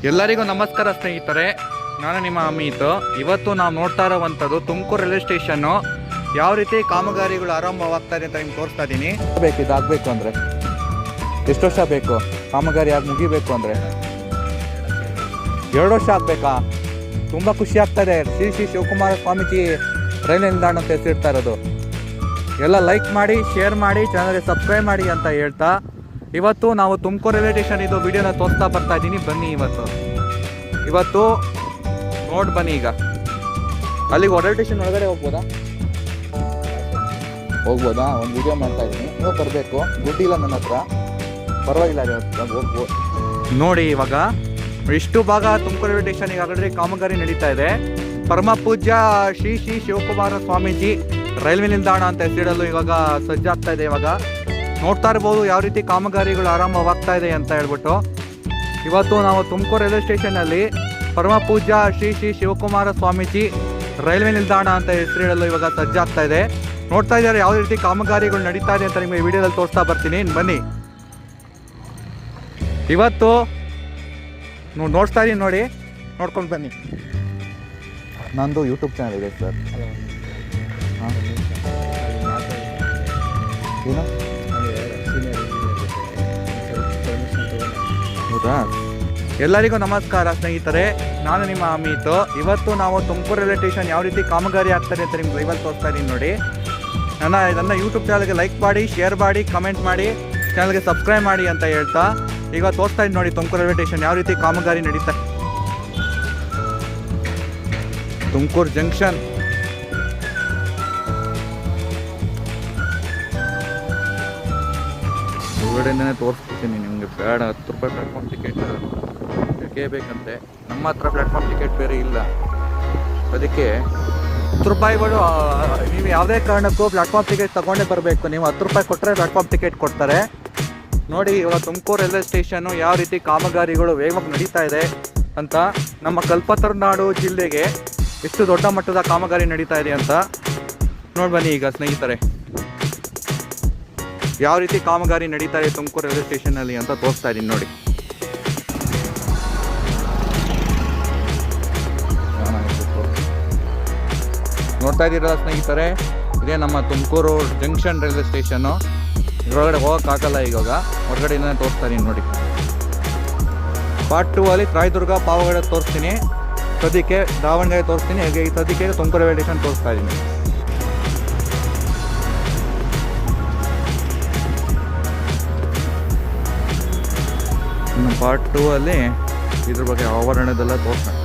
ಎಲ್ಲರಿಗೂ ನಮಸ್ಕಾರ ಸ್ನೇಹಿತರೆ, ನಾನು ನಿಮ್ಮ ಅಮಿತ್. ಇವತ್ತು ನಾವು ನೋಡ್ತಾ ಇರೋವಂಥದ್ದು ತುಮಕೂರು ರೈಲ್ವೆ ಸ್ಟೇಷನ್ನು ಯಾವ ರೀತಿ ಕಾಮಗಾರಿಗಳು ಆರಂಭವಾಗ್ತಾರೆ ಅಂತ ನಿಮ್ಗೆ ತೋರಿಸ್ತಾ ಇದ್ದೀನಿ. ಬೇಕು ಇದಾಗಬೇಕು ಅಂದರೆ ಎಷ್ಟು ವರ್ಷ ಬೇಕು? ಕಾಮಗಾರಿ ಆಗಿ ಮುಗಿಬೇಕು ಅಂದರೆ 2 ವರ್ಷ ಆಗಬೇಕಾ? ತುಂಬ ಖುಷಿ ಆಗ್ತಾಯಿದೆ. ಶ್ರೀ ಶ್ರೀ ಶಿವಕುಮಾರ ಸ್ವಾಮೀಜಿ ರೈಲ್ವೆ ನಿಲ್ದಾಣ ಅಂತ ಹೆಸರಿಡ್ತಾ ಇರೋದು. ಎಲ್ಲ ಲೈಕ್ ಮಾಡಿ, ಶೇರ್ ಮಾಡಿ, ಚಾನಲ್ಗೆ ಸಬ್ಸ್ಕ್ರೈಬ್ ಮಾಡಿ ಅಂತ ಹೇಳ್ತಾ ಇವತ್ತು ನಾವು ತುಮಕೂರು ರೈಲ್ವೆ ಸ್ಟೇಷನ್ ಇದು ವಿಡಿಯೋನ ತೋರಿಸ್ತಾ ಬರ್ತಾ ಇದ್ದೀನಿ. ಬನ್ನಿ ಇವತ್ತು ನೋಡಿ ಬನ್ನಿ. ಈಗ ಅಲ್ಲಿಗೆ ರೈಲ್ವೆ ಸ್ಟೇಷನ್ ಒಳಗಡೆ ಹೋಗ್ಬೋದಾ? ಒಂದು ವಿಡಿಯೋ ಮಾಡ್ತಾ ಇದ್ದೀನಿ, ನೀವು ಬರಬೇಕು. ದುಡ್ಡಿಲ್ಲ ನನ್ನ ಹತ್ರ, ಪರವಾಗಿಲ್ಲ, ಹೋಗ್ಬೋದು. ನೋಡಿ, ಇವಾಗ ಇಷ್ಟು ಭಾಗ ತುಮಕೂರು ರೈಲ್ವೆ ಸ್ಟೇಷನ್ ಈಗಾಗಲೇ ಕಾಮಗಾರಿ ನಡೀತಾ ಇದೆ. ಪರಮ ಪೂಜ್ಯ ಶ್ರೀ ಶ್ರೀ ಶಿವಕುಮಾರ ಸ್ವಾಮೀಜಿ ರೈಲ್ವೆ ನಿಲ್ದಾಣ ಅಂತ ಹೆಸರಿಡಲು ಇವಾಗ ಸಜ್ಜಾಗ್ತಾ ಇದೆ. ಇವಾಗ ನೋಡ್ತಾ ಇರ್ಬೋದು ಯಾವ ರೀತಿ ಕಾಮಗಾರಿಗಳು ಆರಂಭವಾಗ್ತಾ ಇದೆ ಅಂತ ಹೇಳ್ಬಿಟ್ಟು. ಇವತ್ತು ನಾವು ತುಮಕೂರು ರೈಲ್ವೆ ಸ್ಟೇಷನಲ್ಲಿ ಪರಮ ಪೂಜ್ಯ ಶ್ರೀ ಶ್ರೀ ಶಿವಕುಮಾರ ಸ್ವಾಮೀಜಿ ರೈಲ್ವೆ ನಿಲ್ದಾಣ ಅಂತ ಹೆಸರಿಡಲು ಇವಾಗ ಸಜ್ಜಾಗ್ತಾ ಇದೆ. ನೋಡ್ತಾ ಇದ್ದಾರೆ ಯಾವ ರೀತಿ ಕಾಮಗಾರಿಗಳು ನಡೀತಾ ಇದೆ ಅಂತ ನಿಮಗೆ ವಿಡಿಯೋದಲ್ಲಿ ತೋರಿಸ್ತಾ ಬರ್ತೀನಿ. ಬನ್ನಿ, ಇವತ್ತು ನೋಡ್ತಾ ಇದ್ದೀನಿ, ನೋಡಿ, ನೋಡ್ಕೊಂಡು ಬನ್ನಿ. ನಂದು ಯೂಟ್ಯೂಬ್ ಚಾನಲ್ ಇದೆ ಸರ್. ಹಾಂ, ಏನು ಹೌದಾ? ಎಲ್ಲರಿಗೂ ನಮಸ್ಕಾರ ಸ್ನೇಹಿತರೆ, ನಾನು ನಿಮ್ಮ ಅಮಿತ್. ಇವತ್ತು ನಾವು ತುಮಕೂರು ರೈಲ್ವೆ ಸ್ಟೇಷನ್ ಯಾವ ರೀತಿ ಕಾಮಗಾರಿ ಆಗ್ತಾರೆ ಅಂತ ನಿಮ್ಗೆ ಲೈವಲ್ಲಿ ತೋರಿಸ್ತಾ ಇದ್ದೀನಿ. ನೋಡಿ, ನನ್ನ ಯೂಟ್ಯೂಬ್ ಚಾನಲ್ಗೆ ಲೈಕ್ ಮಾಡಿ, ಶೇರ್ ಮಾಡಿ, ಕಮೆಂಟ್ ಮಾಡಿ, ಚಾನಲ್ಗೆ ಸಬ್ಸ್ಕ್ರೈಬ್ ಮಾಡಿ ಅಂತ ಹೇಳ್ತಾ ಈಗ ತೋರಿಸ್ತಾ ಇದ್ದೀನಿ. ನೋಡಿ, ತುಮಕೂರು ರೈಲ್ವೆ ಸ್ಟೇಷನ್ ಯಾವ ರೀತಿ ಕಾಮಗಾರಿ ನಡೀತಾ. ತುಮಕೂರು ಜಂಕ್ಷನ್ ಹೊರಗಡೆನೇ ತೋರಿಸ್ಬಿಡ್ತೀನಿ ನಿಮಗೆ. ಬೇಡ, 10 ರೂಪಾಯಿ ಪ್ಲಾಟ್ಫಾರ್ಮ್ ಟಿಕೆಟ್ ಯಾಕೆ ಬೇಕಂತೆ? ನಮ್ಮ ಹತ್ರ ಪ್ಲಾಟ್ಫಾರ್ಮ್ ಟಿಕೆಟ್ ಬೇರೆ ಇಲ್ಲ. ಅದಕ್ಕೆ 10 ರೂಪಾಯಿಗಳು ನೀವು ಯಾವುದೇ ಕಾರಣಕ್ಕೂ ಪ್ಲಾಟ್ಫಾರ್ಮ್ ಟಿಕೆಟ್ ತೊಗೊಂಡೇ ಬರಬೇಕು. ನೀವು 10 ರೂಪಾಯಿ ಕೊಟ್ಟರೆ ಪ್ಲಾಟ್ಫಾರ್ಮ್ ಟಿಕೆಟ್ ಕೊಡ್ತಾರೆ. ನೋಡಿ, ಇವಾಗ ತುಮಕೂರು ರೈಲ್ವೆ ಸ್ಟೇಷನ್ನು ಯಾವ ರೀತಿ ಕಾಮಗಾರಿಗಳು ವೇಗವಾಗಿ ನಡೀತಾ ಇದೆ ಅಂತ. ನಮ್ಮ ಕಲ್ಪತರುನಾಡು ಜಿಲ್ಲೆಗೆ ಎಷ್ಟು ದೊಡ್ಡ ಮಟ್ಟದ ಕಾಮಗಾರಿ ನಡೀತಾ ಇದೆ ಅಂತ ನೋಡಿ ಬನ್ನಿ. ಈಗ ಸ್ನೇಹಿತರೆ, ಯಾವ ರೀತಿ ಕಾಮಗಾರಿ ನಡೀತಾ ಇದೆ ತುಮಕೂರು ರೈಲ್ವೆ ಸ್ಟೇಷನಲ್ಲಿ ಅಂತ ತೋರಿಸ್ತಾ ಇದ್ದೀನಿ. ನೋಡಿ, ನೋಡ್ತಾ ಇದ್ದೀರಲ್ಲ ಸ್ನೇಹಿತರೆ, ಇದೇ ನಮ್ಮ ತುಮಕೂರು ಜಂಕ್ಷನ್ ರೈಲ್ವೆ ಸ್ಟೇಷನ್ನು. ಇದರೊಳಗಡೆ ಹೋಗೋಕ್ಕಾಗಲ್ಲ, ಇವಾಗ ಹೊರಗಡೆಯಿಂದನೇ ತೋರಿಸ್ತಾ ಇದ್ದೀನಿ. ನೋಡಿ, ಪಾರ್ಟ್ 2 ಅಲ್ಲಿ ರಾಯದುರ್ಗ, ಪಾವಗಡ ತೋರಿಸ್ತೀನಿ. ಸದ್ಯಕ್ಕೆ ದಾವಣಗೆರೆ ತೋರಿಸ್ತೀನಿ. ಹಾಗೆ ಈ ಸದ್ಯಕ್ಕೆ ತುಮಕೂರು ರೈಲ್ವೆ ಸ್ಟೇಷನ್ ತೋರಿಸ್ತಾ ಇದ್ದೀನಿ. ಇನ್ನು ಪಾರ್ಟ್ 2 ಅಲ್ಲಿ ಇದ್ರ ಬಗ್ಗೆ ಆವರಣದೆಲ್ಲ ತೋರಿಸ್ತಾರೆ.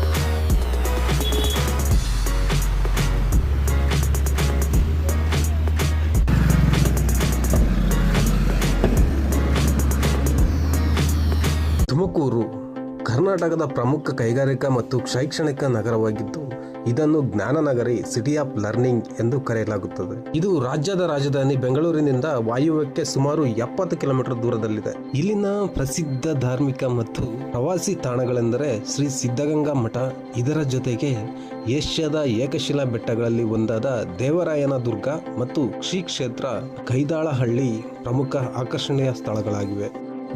ತುಮಕೂರು ಕರ್ನಾಟಕದ ಪ್ರಮುಖ ಕೈಗಾರಿಕಾ ಮತ್ತು ಶೈಕ್ಷಣಿಕ ನಗರವಾಗಿದ್ದು ಇದನ್ನು ಜ್ಞಾನನಗರಿ, ಸಿಟಿ ಆಫ್ ಲರ್ನಿಂಗ್ ಎಂದು ಕರೆಯಲಾಗುತ್ತದೆ. ಇದು ರಾಜ್ಯದ ರಾಜಧಾನಿ ಬೆಂಗಳೂರಿನಿಂದ ವಾಯುವ್ಯಕ್ಕೆ ಸುಮಾರು 70 ಕಿಲೋಮೀಟರ್ ದೂರದಲ್ಲಿದೆ. ಇಲ್ಲಿನ ಪ್ರಸಿದ್ಧ ಧಾರ್ಮಿಕ ಮತ್ತು ಪ್ರವಾಸಿ ತಾಣಗಳೆಂದರೆ ಶ್ರೀ ಸಿದ್ಧಗಂಗಾ ಮಠ. ಇದರ ಜೊತೆಗೆ ಏಷ್ಯಾದ ಏಕಶಿಲಾ ಬೆಟ್ಟಗಳಲ್ಲಿ ಒಂದಾದ ದೇವರಾಯನ ದುರ್ಗ ಮತ್ತು ಶ್ರೀ ಕ್ಷೇತ್ರ ಕೈದಾಳಹಳ್ಳಿ ಪ್ರಮುಖ ಆಕರ್ಷಣೀಯ ಸ್ಥಳಗಳಾಗಿವೆ.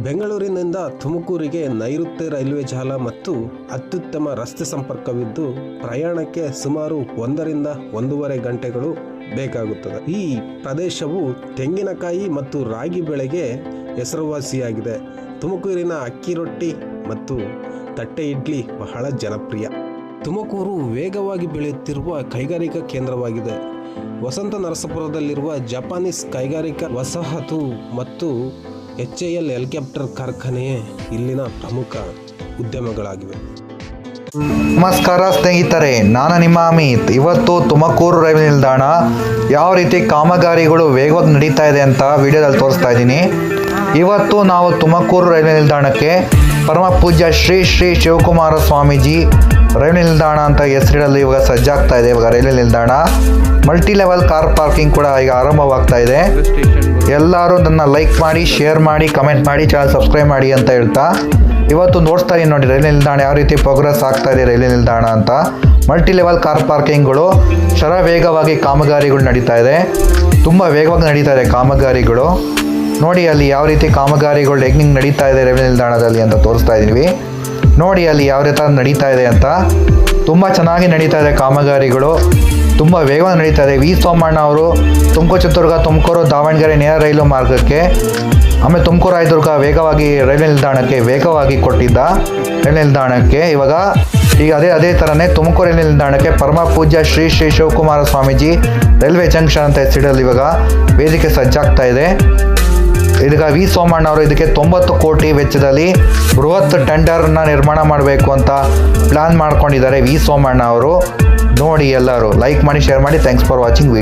ಬೆಂಗಳೂರಿನಿಂದ ತುಮಕೂರಿಗೆ ನೈಋತ್ಯ ರೈಲ್ವೆ ಜಾಲ ಮತ್ತು ಅತ್ಯುತ್ತಮ ರಸ್ತೆ ಸಂಪರ್ಕವಿದ್ದು ಪ್ರಯಾಣಕ್ಕೆ ಸುಮಾರು 1 ರಿಂದ 1.5 ಗಂಟೆಗಳು ಬೇಕಾಗುತ್ತದೆ. ಈ ಪ್ರದೇಶವು ತೆಂಗಿನಕಾಯಿ ಮತ್ತು ರಾಗಿ ಬೆಳೆಗೆ ಹೆಸರುವಾಸಿಯಾಗಿದೆ. ತುಮಕೂರಿನ ಅಕ್ಕಿ ರೊಟ್ಟಿ ಮತ್ತು ತಟ್ಟೆ ಇಡ್ಲಿ ಬಹಳ ಜನಪ್ರಿಯ. ತುಮಕೂರು ವೇಗವಾಗಿ ಬೆಳೆಯುತ್ತಿರುವ ಕೈಗಾರಿಕಾ ಕೇಂದ್ರವಾಗಿದೆ. ವಸಂತ ನರಸಾಪುರದಲ್ಲಿರುವ ಜಪಾನೀಸ್ ಕೈಗಾರಿಕಾ ವಸಾಹತು ಮತ್ತು HAL ಹೆಲಿಕಾಪ್ಟರ್ ಕಾರ್ಖಾನೆಯೇ ಇಲ್ಲಿನ ಪ್ರಮುಖ ಉದ್ಯಮಗಳಾಗಿವೆ. ನಮಸ್ಕಾರ ಸ್ನೇಹಿತರೆ, ನಾನು ನಿಮ್ಮ ಅಮಿತ್. ಇವತ್ತು ತುಮಕೂರು ರೈಲ್ವೆ ನಿಲ್ದಾಣ ಯಾವ ರೀತಿ ಕಾಮಗಾರಿಗಳು ವೇಗವಾಗಿ ನಡೀತಾ ಇದೆ ಅಂತ ವಿಡಿಯೋದಲ್ಲಿ ತೋರಿಸ್ತಾ ಇದ್ದೀನಿ. ಇವತ್ತು ನಾವು ತುಮಕೂರು ರೈಲ್ವೆ ನಿಲ್ದಾಣಕ್ಕೆ ಪರಮ ಪೂಜ್ಯ ಶ್ರೀ ಶ್ರೀ ಶಿವಕುಮಾರ ಸ್ವಾಮೀಜಿ ರೈಲ್ವೆ ನಿಲ್ದಾಣ ಅಂತ ಹೆಸರಿಡಲು ಇವಾಗ ಸಜ್ಜಾಗ್ತಾ ಇದೆ. ಇವಾಗ ರೈಲ್ವೆ ನಿಲ್ದಾಣ ಮಲ್ಟಿ ಲೆವೆಲ್ ಕಾರ್ ಪಾರ್ಕಿಂಗ್ ಕೂಡ ಈಗ ಆರಂಭವಾಗ್ತಾ ಇದೆ. ಎಲ್ಲರೂ ನನ್ನ ಲೈಕ್ ಮಾಡಿ, ಶೇರ್ ಮಾಡಿ, ಕಮೆಂಟ್ ಮಾಡಿ, ಚಾನಲ್ ಸಬ್ಸ್ಕ್ರೈಬ್ ಮಾಡಿ ಅಂತ ಹೇಳ್ತಾ ಇವತ್ತು ನೋಡ್ತಾ ಇದ್ದೀನಿ. ನೋಡಿ, ರೈಲ್ವೆ ನಿಲ್ದಾಣ ಯಾವ ರೀತಿ ಪ್ರೋಗ್ರೆಸ್ ಆಗ್ತಾ ಇದೆ ರೈಲ್ವೆ ನಿಲ್ದಾಣ ಅಂತ. ಮಲ್ಟಿ ಲೆವೆಲ್ ಕಾರ್ ಪಾರ್ಕಿಂಗ್ಗಳು ಶರವೇಗವಾಗಿ ಕಾಮಗಾರಿಗಳು ನಡೀತಾ ಇದೆ. ತುಂಬ ವೇಗವಾಗಿ ನಡೀತಾ ಇದೆ ಕಾಮಗಾರಿಗಳು. ನೋಡಿ ಅಲ್ಲಿ ಯಾವ ರೀತಿ ಕಾಮಗಾರಿಗಳು ಹೆಂಗೆ ನಡೀತಾ ಇದೆ ರೈಲ್ವೆ ನಿಲ್ದಾಣದಲ್ಲಿ ಅಂತ ತೋರಿಸ್ತಾ ಇದ್ದೀವಿ. ನೋಡಿ ಅಲ್ಲಿ ಯಾವ ರೀತಿ ನಡೀತಾ ಇದೆ ಅಂತ. ತುಂಬ ಚೆನ್ನಾಗಿ ನಡೀತಾ ಇದೆ ಕಾಮಗಾರಿಗಳು, ತುಂಬ ವೇಗವಾಗಿ ನಡೀತಾ ಇದೆ. ವಿ ಸೋಮಣ್ಣ ಅವರು ತುಮಕೂರು ಚಿತ್ರದುರ್ಗ ತುಮಕೂರು ದಾವಣಗೆರೆ ನೇರ ರೈಲು ಮಾರ್ಗಕ್ಕೆ, ಆಮೇಲೆ ತುಮಕೂರು ರಾಯದುರ್ಗ ವೇಗವಾಗಿ ಕೊಟ್ಟಿದ್ದ ರೈಲು ನಿಲ್ದಾಣಕ್ಕೆ ಇವಾಗ ಈಗ ಅದೇ ಥರನೇ ತುಮಕೂರು ರೈಲು ನಿಲ್ದಾಣಕ್ಕೆ ಪರಮ ಪೂಜ್ಯ ಶ್ರೀ ಶ್ರೀ ಶಿವಕುಮಾರ ಸ್ವಾಮೀಜಿ ರೈಲ್ವೆ ಜಂಕ್ಷನ್ ಅಂತ ಹೆಸರಿಡಲು ಇವಾಗ ವೇದಿಕೆ ಸಜ್ಜಾಗ್ತಾ ಇದೆ. ಇದೀಗ ವಿ ಸೋಮಣ್ಣ ಅವರು ಇದಕ್ಕೆ 90 ಕೋಟಿ ವೆಚ್ಚದಲ್ಲಿ ಬೃಹತ್ ಟೆಂಡರ್ನ ನಿರ್ಮಾಣ ಮಾಡಬೇಕು ಅಂತ ಪ್ಲಾನ್ ಮಾಡ್ಕೊಂಡಿದ್ದಾರೆ ವಿ ಸೋಮಣ್ಣ ಅವರು. ನೋಡಿ ಎಲ್ಲರೂ ಲೈಕ್ ಮಾಡಿ, ಶೇರ್ ಮಾಡಿ. Thanks for watching video.